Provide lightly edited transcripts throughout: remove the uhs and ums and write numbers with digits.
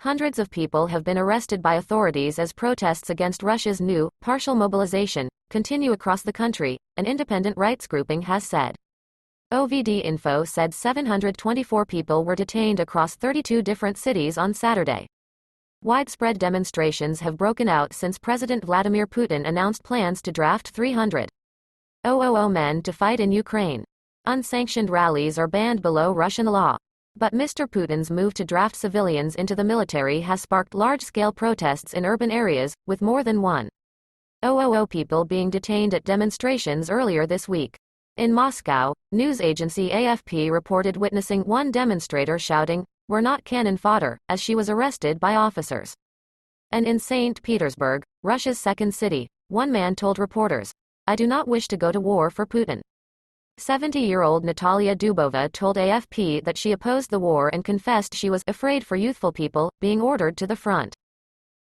Hundreds of people have been arrested by authorities as protests against Russia's new, partial mobilization, continue across the country, an independent rights grouping has said. OVD Info said 724 people were detained across 32 different cities on Saturday. Widespread demonstrations have broken out since President Vladimir Putin announced plans to draft 300,000 men to fight in Ukraine. Unsanctioned rallies are banned below Russian law. But Mr. Putin's move to draft civilians into the military has sparked large-scale protests in urban areas, with more than 1,000 people being detained at demonstrations earlier this week. In Moscow, news agency AFP reported witnessing one demonstrator shouting, "We're not cannon fodder," as she was arrested by officers. And in St. Petersburg, Russia's second city, one man told reporters, "I do not wish to go to war for Putin." 70-year-old Natalia Dubova told AFP that she opposed the war and confessed she was afraid for youthful people being ordered to the front.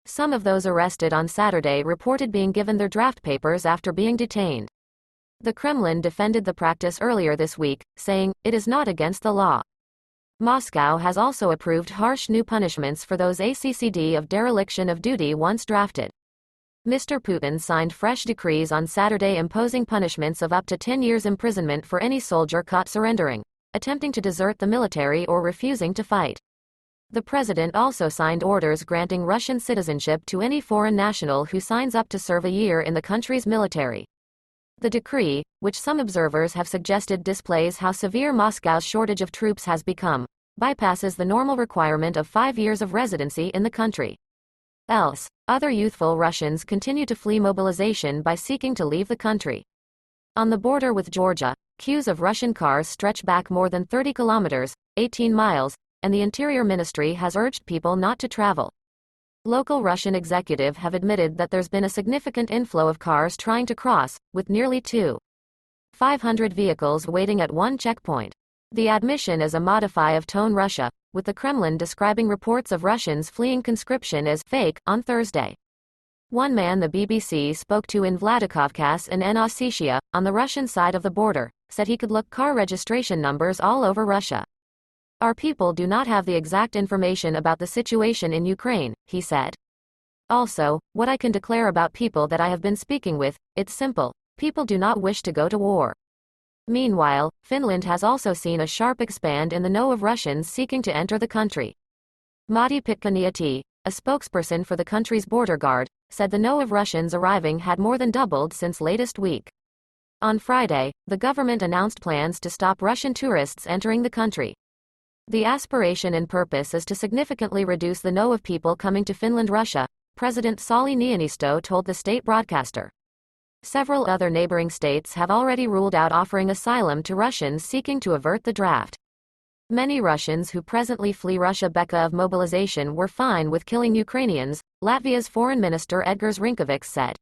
Some of those arrested on Saturday reported being given their draft papers after being detained. The Kremlin defended the practice earlier this week, saying, "It is not against the law." Moscow has also approved harsh new punishments for those accused of dereliction of duty once drafted. Mr. Putin signed fresh decrees on Saturday imposing punishments of up to 10 years imprisonment for any soldier caught surrendering, attempting to desert the military or refusing to fight. The president also signed orders granting Russian citizenship to any foreign national who signs up to serve a year in the country's military. The decree, which some observers have suggested displays how severe Moscow's shortage of troops has become, bypasses the normal requirement of 5 years of residency in the country. Else, other youthful Russians continue to flee mobilization by seeking to leave the country. On the border with Georgia, queues of Russian cars stretch back more than 30 kilometers, 18 miles, and the Interior Ministry has urged people not to travel. Local Russian executives have admitted that there's been a significant inflow of cars trying to cross, with nearly 2,500 vehicles waiting at one checkpoint. The admission is a modify of Tone Russia, with the Kremlin describing reports of Russians fleeing conscription as fake on Thursday. One man the BBC spoke to in Vladikavkaz in Ossetia, on the Russian side of the border, said he could look car registration numbers all over Russia. "Our people do not have the exact information about the situation in Ukraine," he said. "Also, what I can declare about people that I have been speaking with, it's simple. People do not wish to go to war." Meanwhile, Finland has also seen a sharp expand in the no of Russians seeking to enter the country. Matti Pitkaniemi, a spokesperson for the country's border guard, said the no of Russians arriving had more than doubled since latest week. On Friday, the government announced plans to stop Russian tourists entering the country. The aspiration and purpose is to significantly reduce the no of people coming to Finland. Russia, President Sauli Niinisto told the state broadcaster. Several other neighboring states have already ruled out offering asylum to Russians seeking to avert the draft. Many Russians who presently flee Russia because of mobilization were fine with killing Ukrainians, Latvia's Foreign Minister Edgars Rinkevics said.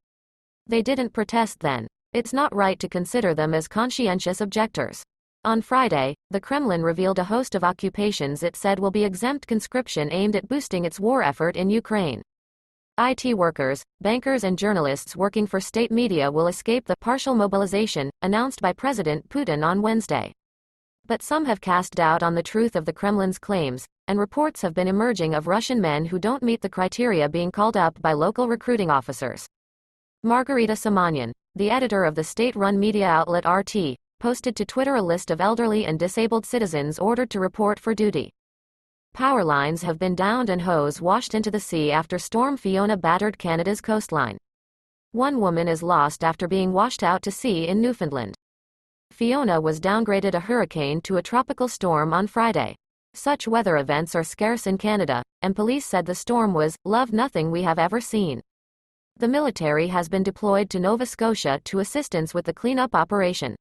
They didn't protest then. It's not right to consider them as conscientious objectors. On Friday, the Kremlin revealed a host of occupations it said will be exempt conscription aimed at boosting its war effort in Ukraine. IT workers, bankers and journalists working for state media will escape the partial mobilization, announced by President Putin on Wednesday. But some have cast doubt on the truth of the Kremlin's claims, and reports have been emerging of Russian men who don't meet the criteria being called up by local recruiting officers. Margarita Simonyan, the editor of the state-run media outlet RT, posted to Twitter a list of elderly and disabled citizens ordered to report for duty. Power lines have been downed and hose washed into the sea after Storm Fiona battered Canada's coastline. One woman is lost after being washed out to sea in Newfoundland. Fiona was downgraded a hurricane to a tropical storm on Friday. Such weather events are scarce in Canada, and police said the storm was nothing we have ever seen. The military has been deployed to Nova Scotia to assistance with the cleanup operation.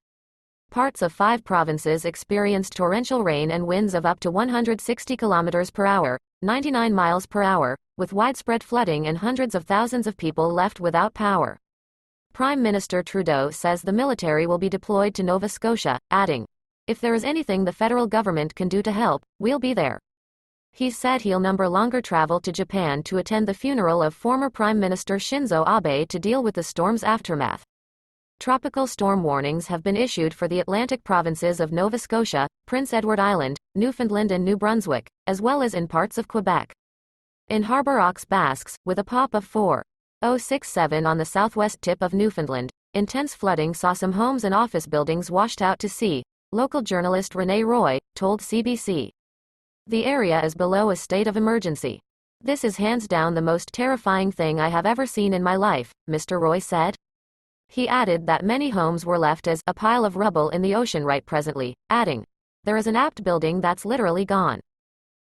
Parts of 5 provinces experienced torrential rain and winds of up to 160 km per hour, 99 miles per hour, with widespread flooding and hundreds of thousands of people left without power. Prime Minister Trudeau says the military will be deployed to Nova Scotia, adding, "If there is anything the federal government can do to help, we'll be there." He said he'll no longer travel to Japan to attend the funeral of former Prime Minister Shinzo Abe to deal with the storm's aftermath. Tropical storm warnings have been issued for the Atlantic provinces of Nova Scotia, Prince Edward Island, Newfoundland and New Brunswick, as well as in parts of Quebec. In Harbour aux Basques, with a pop of 4.067 on the southwest tip of Newfoundland, intense flooding saw some homes and office buildings washed out to sea, local journalist René Roy told CBC. The area is below a state of emergency. This is hands down the most terrifying thing I have ever seen in my life, Mr. Roy said. He added that many homes were left as a pile of rubble in the ocean right presently, adding, "There is an apt building that's literally gone.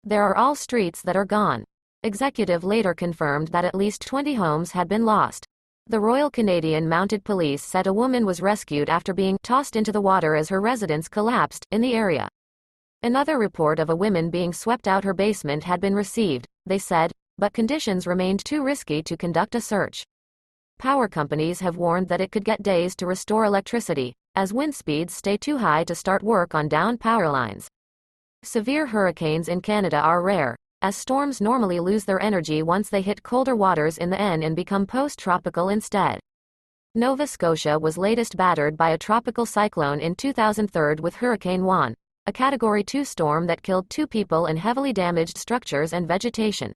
There are all streets that are gone." Executive later confirmed that at least 20 homes had been lost. The Royal Canadian Mounted Police said a woman was rescued after being tossed into the water as her residence collapsed in the area. Another report of a woman being swept out her basement had been received, they said, but conditions remained too risky to conduct a search. Power companies have warned that it could get days to restore electricity, as wind speeds stay too high to start work on downed power lines. Severe hurricanes in Canada are rare, as storms normally lose their energy once they hit colder waters in the N and become post-tropical instead. Nova Scotia was latest battered by a tropical cyclone in 2003 with Hurricane Juan, a Category 2 storm that killed 2 people and heavily damaged structures and vegetation.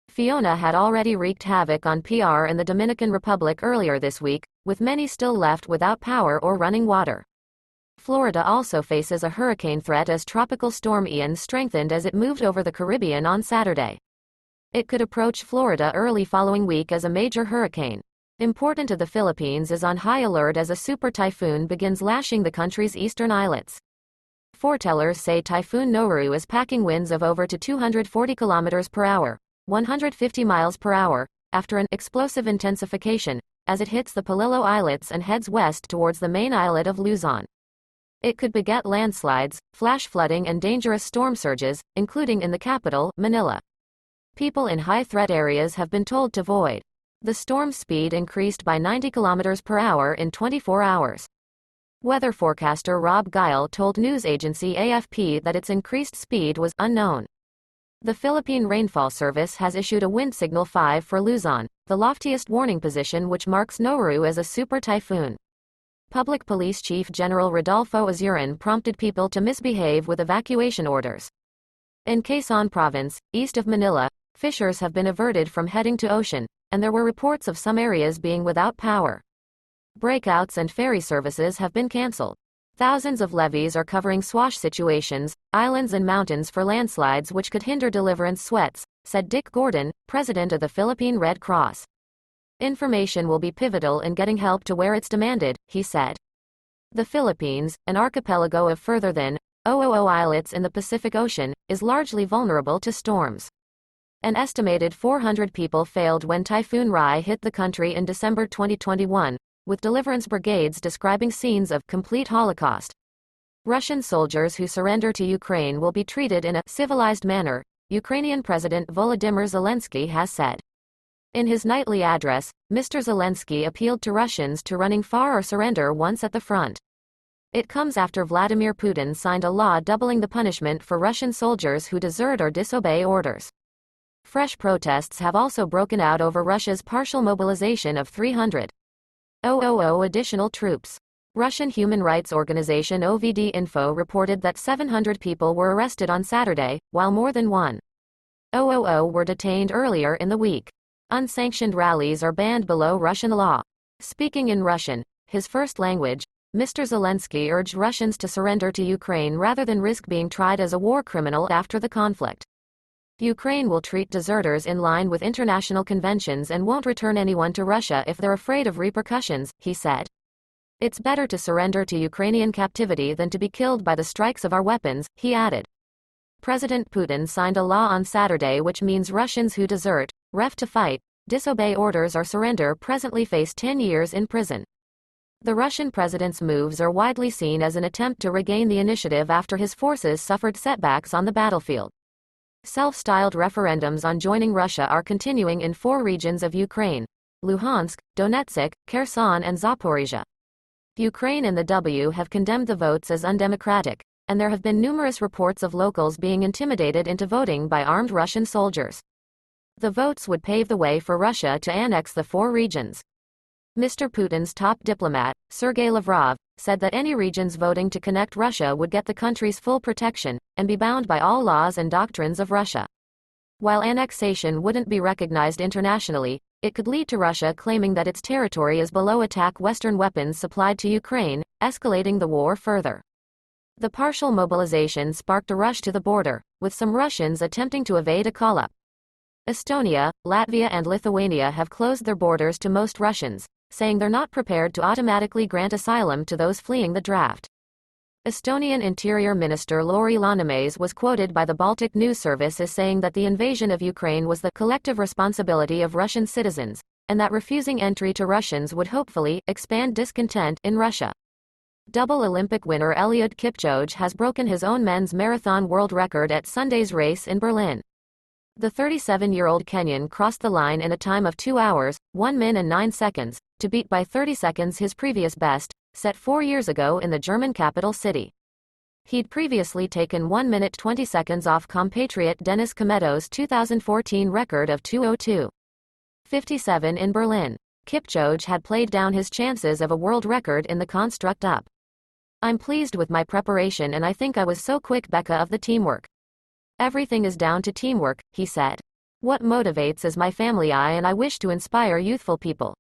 Fiona had already wreaked havoc on PR in the Dominican Republic earlier this week, with many still left without power or running water. Florida also faces a hurricane threat as Tropical Storm Ian strengthened as it moved over the Caribbean on Saturday. It could approach Florida early following week as a major hurricane. Important to the Philippines is on high alert as a super typhoon begins lashing the country's eastern islets. Foretellers say Typhoon Noru is packing winds of over to 240 km per hour, 150 miles per hour, after an explosive intensification, as it hits the Polillo Islets and heads west towards the main islet of Luzon. It could beget landslides, flash flooding and dangerous storm surges, including in the capital, Manila. People in high-threat areas have been told to avoid. The storm's speed increased by 90 km per hour in 24 hours. Weather forecaster Rob Guile told news agency AFP that its increased speed was unknown. The Philippine Rainfall Service has issued a wind signal 5 for Luzon, the loftiest warning position which marks Noru as a super typhoon. Public Police Chief General Rodolfo Azurin prompted people to misbehave with evacuation orders. In Quezon Province, east of Manila, fishers have been averted from heading to ocean, and there were reports of some areas being without power. Breakouts and ferry services have been cancelled. Thousands of levees are covering swash situations, islands and mountains for landslides which could hinder deliverance sweats, said Dick Gordon, president of the Philippine Red Cross. Information will be pivotal in getting help to where it's demanded, he said. The Philippines, an archipelago of further than 000 islets in the Pacific Ocean, is largely vulnerable to storms. An estimated 400 people failed when Typhoon Rai hit the country in December 2021, with deliverance brigades describing scenes of complete Holocaust. Russian soldiers who surrender to Ukraine will be treated in a civilized manner, Ukrainian President Volodymyr Zelensky has said. In his nightly address, Mr. Zelensky appealed to Russians to running far or surrender once at the front. It comes after Vladimir Putin signed a law doubling the punishment for Russian soldiers who desert or disobey orders. Fresh protests have also broken out over Russia's partial mobilization of 300,000 additional troops. Russian human rights organization OVD Info reported that 700 people were arrested on Saturday, while more than 1,000 were detained earlier in the week. Unsanctioned rallies are banned below Russian law. Speaking in Russian, his first language, Mr. Zelensky urged Russians to surrender to Ukraine rather than risk being tried as a war criminal after the conflict. Ukraine will treat deserters in line with international conventions and won't return anyone to Russia if they're afraid of repercussions, he said. It's better to surrender to Ukrainian captivity than to be killed by the strikes of our weapons, he added. President Putin signed a law on Saturday which means Russians who desert, ref to fight, disobey orders or surrender presently face 10 years in prison. The Russian president's moves are widely seen as an attempt to regain the initiative after his forces suffered setbacks on the battlefield. Self-styled referendums on joining Russia are continuing in 4 regions of Ukraine: Luhansk, Donetsk, Kherson and Zaporizhia. Ukraine and the W have condemned the votes as undemocratic, and there have been numerous reports of locals being intimidated into voting by armed Russian soldiers. The votes would pave the way for Russia to annex the 4 regions. Mr. Putin's top diplomat, Sergei Lavrov, said that any regions voting to connect Russia would get the country's full protection, and be bound by all laws and doctrines of Russia. While annexation wouldn't be recognized internationally, it could lead to Russia claiming that its territory is below attack Western weapons supplied to Ukraine, escalating the war further. The partial mobilization sparked a rush to the border, with some Russians attempting to evade a call-up. Estonia, Latvia and Lithuania have closed their borders to most Russians, saying they're not prepared to automatically grant asylum to those fleeing the draft. Estonian Interior Minister Lauri Läänemies was quoted by the Baltic News Service as saying that the invasion of Ukraine was the collective responsibility of Russian citizens, and that refusing entry to Russians would hopefully expand discontent in Russia. Double Olympic winner Eliud Kipchoge has broken his own men's marathon world record at Sunday's race in Berlin. The 37-year-old Kenyan crossed the line in a time of 2 hours, 1 minute and 9 seconds, to beat by 30 seconds his previous best, set 4 years ago in the German capital city. He'd previously taken 1 minute 20 seconds off compatriot Denis Kimetto's 2014 record of 2:02.57 in Berlin. Kipchoge had played down his chances of a world record in the construct up. "I'm pleased with my preparation and I think I was so quick Becca of the teamwork. Everything is down to teamwork," he said. "What motivates is my family and I wish to inspire youthful people.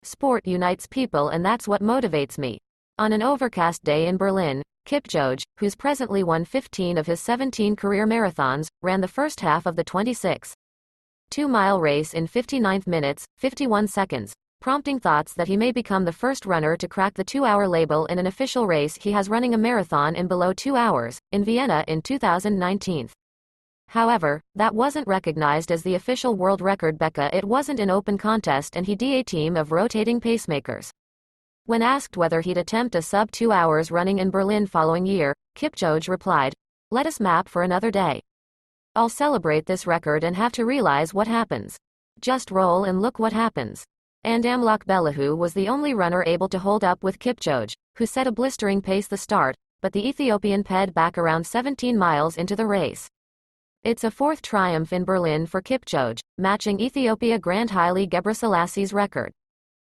Sport unites people and that's what motivates me." On an overcast day in Berlin, Kipchoge, who's presently won 15 of his 17 career marathons, ran the first half of the 26.2-mile race in 59 minutes, 51 seconds, prompting thoughts that he may become the first runner to crack the 2-hour label in an official race he has, running a marathon in below 2 hours, in Vienna in 2019. However, that wasn't recognized as the official world record Becca. It wasn't an open contest and he'd a team of rotating pacemakers. When asked whether he'd attempt a sub-2 hours running in Berlin following year, Kipchoge replied, "Let us map for another day. I'll celebrate this record and have to realize what happens. Just roll and look what happens." And Amlak Bellehu was the only runner able to hold up with Kipchoge, who set a blistering pace the start, but the Ethiopian ped back around 17 miles into the race. It's a fourth triumph in Berlin for Kipchoge, matching Ethiopia Grand Haile Gebrselasie's record.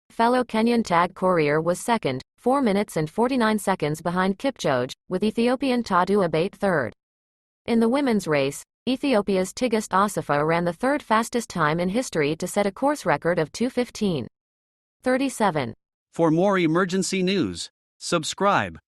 Fellow Kenyan Tag Korir was second, 4 minutes and 49 seconds behind Kipchoge, with Ethiopian Tadu Abate third. In the women's race, Ethiopia's Tigist Assefa ran the third fastest time in history to set a course record of 2:15.37. For more emergency news, subscribe.